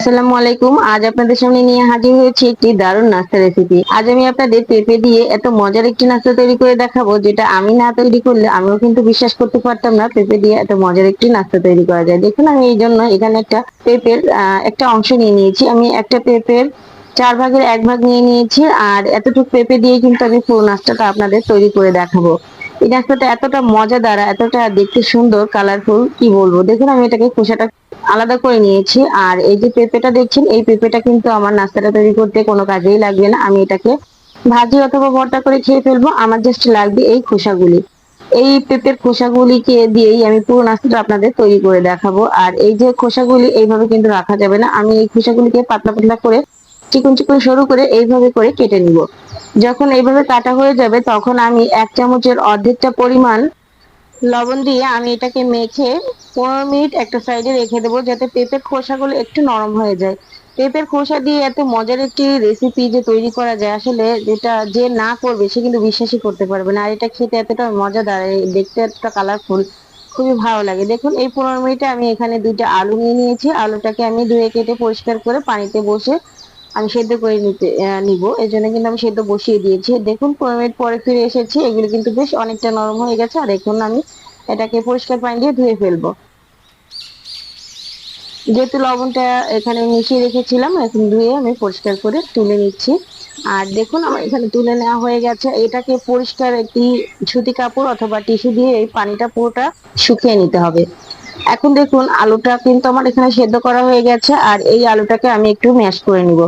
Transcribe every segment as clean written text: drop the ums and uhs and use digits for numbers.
আসসালামু আলাইকুম। আজ আপনাদের সামনে নিয়ে হাজির হয়েছি একটি দারুণ নাস্তা রেসিপি। আজ আমি আপনাদের পেঁপে দিয়ে এত মজার একটি নাস্তা তৈরি করে দেখাবো, যেটা আমি না তৈরি করলে আমিও কিন্তু বিশ্বাস করতে পারতাম না পেঁপে দিয়ে এত মজার একটি নাস্তা তৈরি করা যায়। দেখুন, আমি এই জন্য এখানে একটা পেঁপের একটা অংশ নিয়ে নিয়েছি। আমি একটা পেঁপের 4 ভাগের 1 ভাগ নিয়ে নিয়েছি। আর এতটুকু পেঁপে দিয়ে কিন্তু আমি পুরো নাস্তাটা আপনাদের তৈরি করে দেখাবো। এই নাস্তাটা এতটা মজাদার, এতটা দেখতে সুন্দর, কালারফুল, কি বলবো। দেখুন, আমি এটাকে খোসাটা আলাদা করে নিয়েছি। আর এই যে পেঁপেটা দেখছেন, এই পেঁপেটা কিন্তু আমার নাস্তাটা তৈরি করতে কোনো কাজেই লাগবে না। আমি এটাকে ভাজি অথবা ভর্তা করে খেয়ে ফেলবো। আমার জাস্ট লাগবে এই খোসাগুলি। এই পেঁপের খোসাগুলিকে দিয়েই আমি পুরো নাস্তাটা আপনাদের তৈরি করে দেখাবো। আর এই যে খোসাগুলি এইভাবে কিন্তু রাখা যাবে না। আমি এই খোসাগুলিকে পাতলা পাতলা করে, চিকন চিকন সরু করে এইভাবে করে কেটে নিব। যখন এইভাবে কাটা হয়ে যাবে, তখন আমি 1 চামচের অর্ধেকটা পরিমাণ লবণ দিয়ে আমি এটাকে মেখে 15 মিনিট একটা সাইডে রেখে দেবো, যাতে পেঁপের খোসাগুলো একটু নরম হয়ে যায়। পেঁপের খোসা দিয়ে এত মজার একটি রেসিপি যে তৈরি করা যায়, আসলে যেটা যে না করবে সে কিন্তু বিশ্বাসই করতে পারবে না। আর এটা খেতে এতটা মজাদার, দেখতে এতটা কালারফুল, খুবই ভালো লাগে। দেখুন, এই 15 মিনিটে আমি এখানে 2টা আলু নিয়ে নিয়েছি। আলুটাকে আমি ধুয়ে কেটে পরিষ্কার করে পানিতে বসে আমি সেদ্ধ করে নিব। এই জন্য কিন্তু আমি সেদ্ধ বসিয়ে দিয়েছি। দেখুন, 15 মিনিট পরে ফিরে এসেছি। এগুলো কিন্তু বেশ অনেকটা নরম হয়ে গেছে। আর এখন আমি এটাকে পরিষ্কার পানি দিয়ে ধুয়ে ফেলবো। যেহেতু লবণটা এখানে মিশিয়ে রেখেছিলাম, এখন ধুয়ে আমি পরিষ্কার করে তুলে নিচ্ছি। আর দেখুন, আমার এখানে তুলে নেওয়া হয়ে গেছে। এটাকে পরিষ্কার একটি সুতি কাপড় অথবা টিস্যু দিয়ে এই পানিটা পুরোটা শুকিয়ে নিতে হবে। এখন দেখুন, আলুটা কিন্তু আমার এখানে সেদ্ধ করা হয়ে গেছে। আর এই আলুটাকে আমি একটু ম্যাশ করে নিব।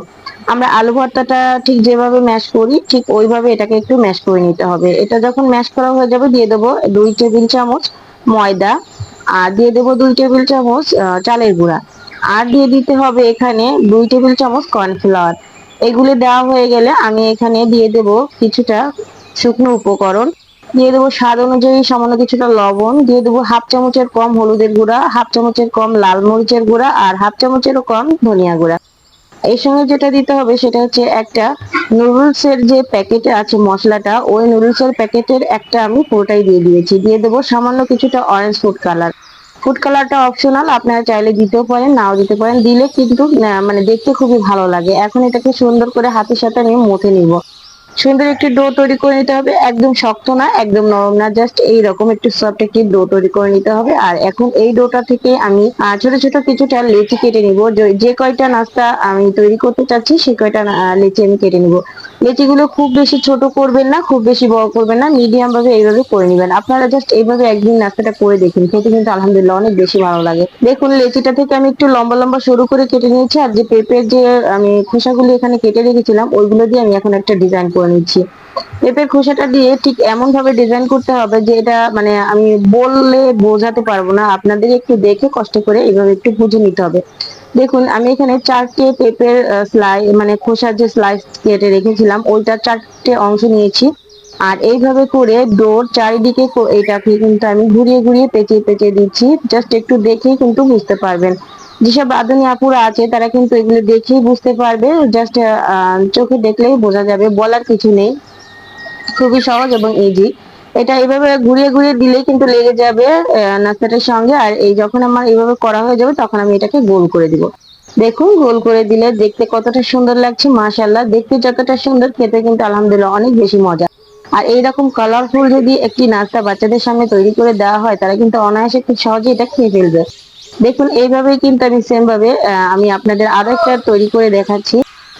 আমরা আলু ভর্তাটা ঠিক যেভাবে ম্যাশ করি, ঠিক ওইভাবে এটাকে একটু ম্যাশ করে নিতে হবে। এটা যখন ম্যাশ করা হয়ে যাবে, দিয়ে দেবো 2 টেবিল চামচ ময়দা। আর দিয়ে দেবো 2 টেবিল চামচ চালের গুঁড়া। আর দিয়ে দিতে হবে এখানে 2 টেবিল চামচ কর্নফ্লাওয়ার। এগুলো দেওয়া হয়ে গেলে আমি এখানে দিয়ে দেব কিছুটা শুকনো উপকরণ। দিয়ে দেবো স্বাদ অনুযায়ী সামান্য কিছুটা লবণ। দিয়ে দেবো 1/2 চামচের কম হলুদের গুঁড়া, 1/2 চামচের কম লাল মরিচের গুঁড়া, আর 1/2 চামচেরও কম ধনিয়া গুঁড়া। এর সঙ্গে যেটা দিতে হবে সেটা হচ্ছে একটা নুডলস এর যে প্যাকেটে আছে মশলাটা, ওই নুডলস এর প্যাকেটের একটা আমি পুরোটাই দিয়ে দিয়েছি। দিয়ে দেবো সামান্য কিছুটা অরেঞ্জ ফুড কালার। ফুড কালারটা অপশনাল, আপনারা চাইলে দিতেও পারেন, নাও দিতে পারেন। দিলে কিন্তু মানে দেখতে খুবই ভালো লাগে। এখন এটাকে সুন্দর করে হাতের সাথে আমি মথে নিব। সুন্দর একটি ডো তৈরি করে নিতে হবে। একদম শক্ত না, একদম নরম না, জাস্ট এইরকম একটু সফট একটি ডো তৈরি করে নিতে হবে। আর এখন এই ডোটা থেকে আমি ছোট ছোট কিছুটা লেচি কেটে নিব। যে কয়টা নাস্তা আমি তৈরি করতে চাচ্ছি, সে কয়টা লেচি আমি কেটে নিব। লেচিগুলো খুব বেশি ছোট করবেন না, খুব বেশি বড় করবেন না, মিডিয়াম ভাবে এইভাবে করে নিবেন। আপনারা জাস্ট এইভাবে একদিন নাস্তাটা করে দেখুন, খেতে কিন্তু আলহামদুলিল্লাহ অনেক বেশি ভালো লাগে। দেখুন, লেচিটা থেকে আমি একটু লম্বা লম্বা সরু করে কেটে নিয়েছি। আর যে পেঁপের যে আমি খোসাগুলো এখানে কেটে রেখেছিলাম, ওইগুলো দিয়ে আমি এখন একটা ডিজাইন করে নিচ্ছি। পেঁপের খোসাটা দিয়ে ঠিক এমন ভাবে ডিজাইন করতে হবে যে এটা মানে আমি বললে বোঝাতে পারবো না, আপনাদের একটু দেখে কষ্ট করে এইভাবে একটু বুঝে নিতে হবে। দেখুন, আমি এখানে 4টে পেঁপের মানে খোসার যে স্লাইস কেটে রেখেছিলাম, ওইটা 4টে অংশ নিয়েছি। আর এইভাবে করে ডোর চারিদিকে এটাকে কিন্তু আমি ঘুরিয়ে ঘুরিয়ে পেঁচিয়ে পেঁচিয়ে দিচ্ছি। জাস্ট একটু দেখেই কিন্তু বুঝতে পারবেন। যেসব রাঁধুনি আপুরা আছে তারা কিন্তু এগুলো দেখেই বুঝতে পারবে। জাস্ট চোখে দেখলেই বোঝা যাবে, বলার কিছু নেই। খুবই সহজ এবং ইজি। এটা এইভাবে ঘুরিয়ে ঘুরিয়ে দিলেই কিন্তু লেগে যাবে নাস্তাটার সঙ্গে। আর এই যখন আমার এইভাবে করা হয়ে যাবে, তখন আমি এটাকে গোল করে দিব। দেখুন, গোল করে দিলে দেখতে কতটা সুন্দর লাগছে, মাশাআল্লাহ। দেখতে যতটা সুন্দর, খেতে কিন্তু আলহামদুলিল্লাহ অনেক বেশি মজা। আর এইরকম কালারফুল যদি একটি নাস্তা বাচ্চাদের সামনে তৈরি করে দেওয়া হয়, তারা কিন্তু অনায়াসে খুব সহজে এটা খেয়ে ফেলবে। দেখুন, এইভাবেই কিন্তু আমি সেম ভাবে আমি আপনাদের আরো একটা তৈরি করে দেখাচ্ছি।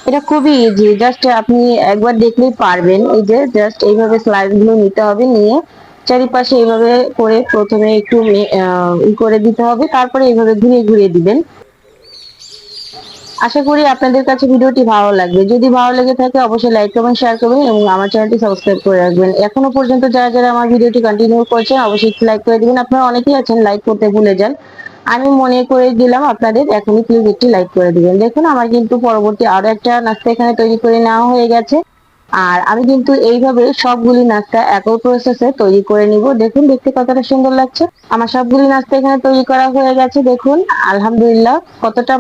এটা খুবই ইজি, জাস্ট আপনি একবার দেখলেই পারবেন। এই যে জাস্ট এইভাবে স্লাইস গুলো নিতে হবে, নিয়ে চারিপাশে এইভাবে করে প্রথমে একটু করে দিতে হবে, তারপরে এইভাবে ঘুরিয়ে ঘুরিয়ে দিবেন। আশা করি আপনাদের কাছে ভিডিওটি ভালো লাগবে। যদি ভালো লেগে থাকে অবশ্যই লাইক কমেন্ট শেয়ার করবেন এবং আমার চ্যানেলটি সাবস্ক্রাইব করে রাখবেন। এখনো পর্যন্ত যারা যারা আমার ভিডিওটি কন্টিনিউ করছেন, অবশ্যই লাইক করে দিবেন। আপনারা অনেকেই আছেন লাইক করতে ভুলে যান, আমি মনে করে দিলাম আপনাদের, এখনই প্লিজ একটি লাইক করে দিবেন। দেখুন, আমার কিন্তু পরবর্তী আরো একটা নাস্তা এখানে তৈরি করে নেওয়া হয়ে গেছে। আর আমি কিন্তু এইভাবে সবগুলি নাস্তা একই প্রসেসে তৈরি করে নিব। দেখুন, দেখতে কতটা সুন্দর লাগছে। আমার সবগুলি নাস্তা এখানে তৈরি করা হয়ে গেছে। দেখুন, আলহামদুলিল্লাহ কতটা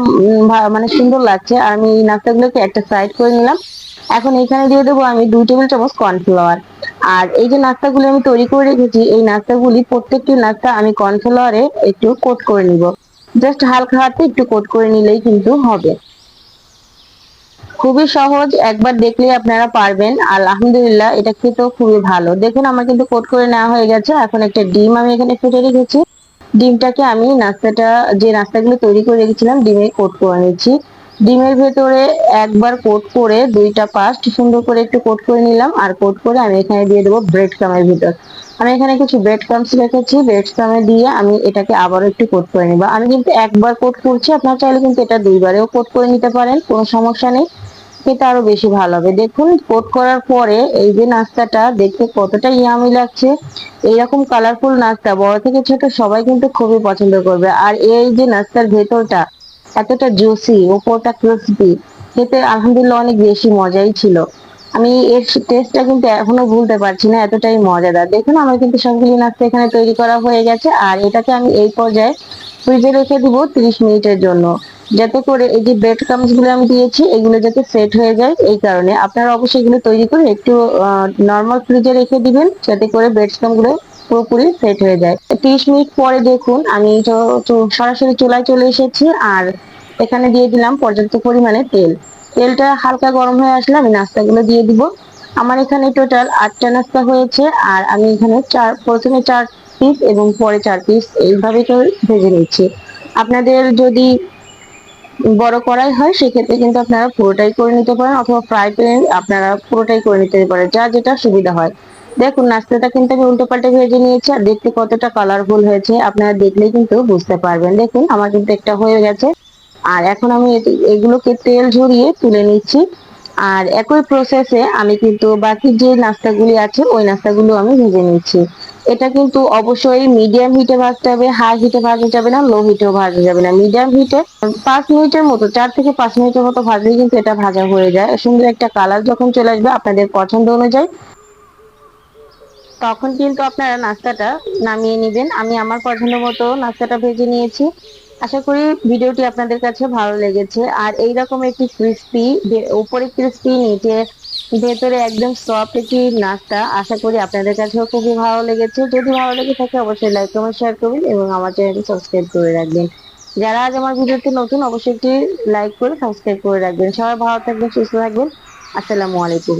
মানে সুন্দর লাগছে। আর আমি এই নাস্তাগুলোকে একটা সাইড করে নিলাম। এখন এখানে দিয়ে দেবো আমি 2 টেবিল চামচ কর্নফ্লাওয়ার। আর এই যে নাস্তাগুলি আমি তৈরি করে রেখেছি, এই নাস্তাগুলি প্রত্যেকটি নাস্তা আমি কর্নফ্লাওয়ারে একটু কোট করে নিব। জাস্ট হালকা হাতে একটু কোট করে নিলেই কিন্তু হবে। খুবই সহজ, একবার দেখলে আপনারা পারবেন। আলহামদুলিল্লাহ, এটা খেতেও খুবই ভালো। দেখুন আমার কিন্তু কোট করে নেওয়া হয়ে গেছে। এখন একটা ডিম আমি এখানে ফেটে রেখেছি। ডিমটাকে আমি যে নাস্তাগুলো তৈরি করে রেখেছিলাম ডিমে কোট করে নিচ্ছি। ডিমের ভেতরে একবার কোট করে দুইটা পাশ সুন্দর করে একটু কোট করে নিলাম, আর কোট করে আমি এখানে দিয়ে দেবো ব্রেড ক্রামের ভিতর। আমি এখানে কিছু ব্রেড ক্রামস রেখেছি, ব্রেড ক্রামে দিয়ে আমি এটাকে আবারও একটু কোট করে নিব। আমি কিন্তু একবার কোট করছি, আপনারা চাইলে কিন্তু এটা দুইবারেও কোট করে নিতে পারেন, কোনো সমস্যা নেই, খেতে আরো বেশি ভালো হবে। দেখুন কোট করার পরে এই যে নাস্তাটা দেখতে কতটা ইয়ামি লাগছে। এইরকম কালারফুল নাস্তা বড় থেকে ছোট সবাই কিন্তু খুবই পছন্দ করবে। আর এই যে নাস্তার ভেতরটা এতটা জুসি, উপরটা ক্রিসপি, খেতে আলহামদুলিল্লাহ অনেক বেশি মজাই ছিল। আমি এর টেস্টটা কিন্তু এখনো ভুলতে পারছি না, এতটাই মজাদার। দেখুন আমার কিন্তু সবগুলি নাস্তা এখানে তৈরি করা হয়ে গেছে, আর এটাকে আমি এই পর্যায়ে ফ্রিজে রেখে দিব 30 মিনিটের জন্য, যাতে করে এই যে ব্রেড ক্রামস গুলো আমি দিয়েছি এগুলো যাতে সেট হয়ে যায়। এই কারণে আপনারা অবশ্যই এগুলো তৈরি করে একটু নর্মাল ফ্রিজে রেখে দিবেন, যাতে করে ব্রেড ক্রামস গুলো পুরোপুরি সেট হয়ে যায়। 30 মিনিট পরে দেখুন আমি সরাসরি চুলায় চলে এসেছি, আর এখানে দিয়ে দিলাম পর্যাপ্ত পরিমাণে তেল। তেলটা হালকা গরম হয়ে আসলে আমি নাস্তাগুলো দিয়ে দিব। আমার এখানে টোটাল 8টা নাস্তা হয়েছে, আর আমি এখানে প্রথমে 4 পিস এবং পরে 4 পিস এইভাবে করে ভেজে নিচ্ছি। আপনাদের যদি বড় কড়াই হয় সেক্ষেত্রে কিন্তু আপনারা পুরোটাই করে নিতে পারেন, অথবা ফ্রাই প্যানে আপনারা পুরোটাই করে নিতে পারেন, যা যেটা সুবিধা হয়। দেখুন নাস্তাটা কিন্তু আমি উল্টো পাল্টে ভেজে নিয়েছি, আর দেখতে কতটা কালারফুল হয়েছে আপনারা দেখলেই কিন্তু বুঝতে পারবেন। দেখুন আমার কিন্তু একটা হয়ে গেছে, আর এখন আমি এগুলোকে তেল ঝরিয়ে তুলে নিচ্ছি। আর একই প্রসেসে আমি কিন্তু বাকি যে নাস্তাগুলি আছে ওই নাস্তাগুলো আমি ভেজে নিচ্ছি। এটা কিন্তু অবশ্যই মিডিয়াম হিটে ভাজতে হবে, হাই হিটে ভাজা যাবে না, লো হিটেও ভাজা যাবে না, মিডিয়াম হিটে 5 মিনিটের মতো, 4 থেকে 5 মিনিটের মতো ভাজলেই কিন্তু এটা ভাজা হয়ে যায়। সুন্দর একটা কালার যখন চলে আসবে আপনাদের পছন্দ অনুযায়ী, তখন কিন্তু আপনারা নাস্তাটা নামিয়ে নিবেন। আমি আমার পছন্দ মতো নাস্তাটা ভেজে নিয়েছি। আশা করি ভিডিওটি আপনাদের কাছে ভালো লেগেছে। আর এইরকম একটি ক্রিস্পি, উপরে ক্রিস্পি নিচে ভেতরে একদম সফট একটি নাস্তা আশা করি আপনাদের কাছেও খুবই ভালো লেগেছে। যদি ভালো লেগে থাকে অবশ্যই লাইক কমেন্ট শেয়ার করবেন এবং আমার চ্যানেলটি সাবস্ক্রাইব করে রাখবেন। যারা আজ আমার ভিডিওতে নতুন অবশ্যই একটি লাইক করে সাবস্ক্রাইব করে রাখবেন। সবাই ভালো থাকবেন, সুস্থ থাকবেন। আসসালামু আলাইকুম।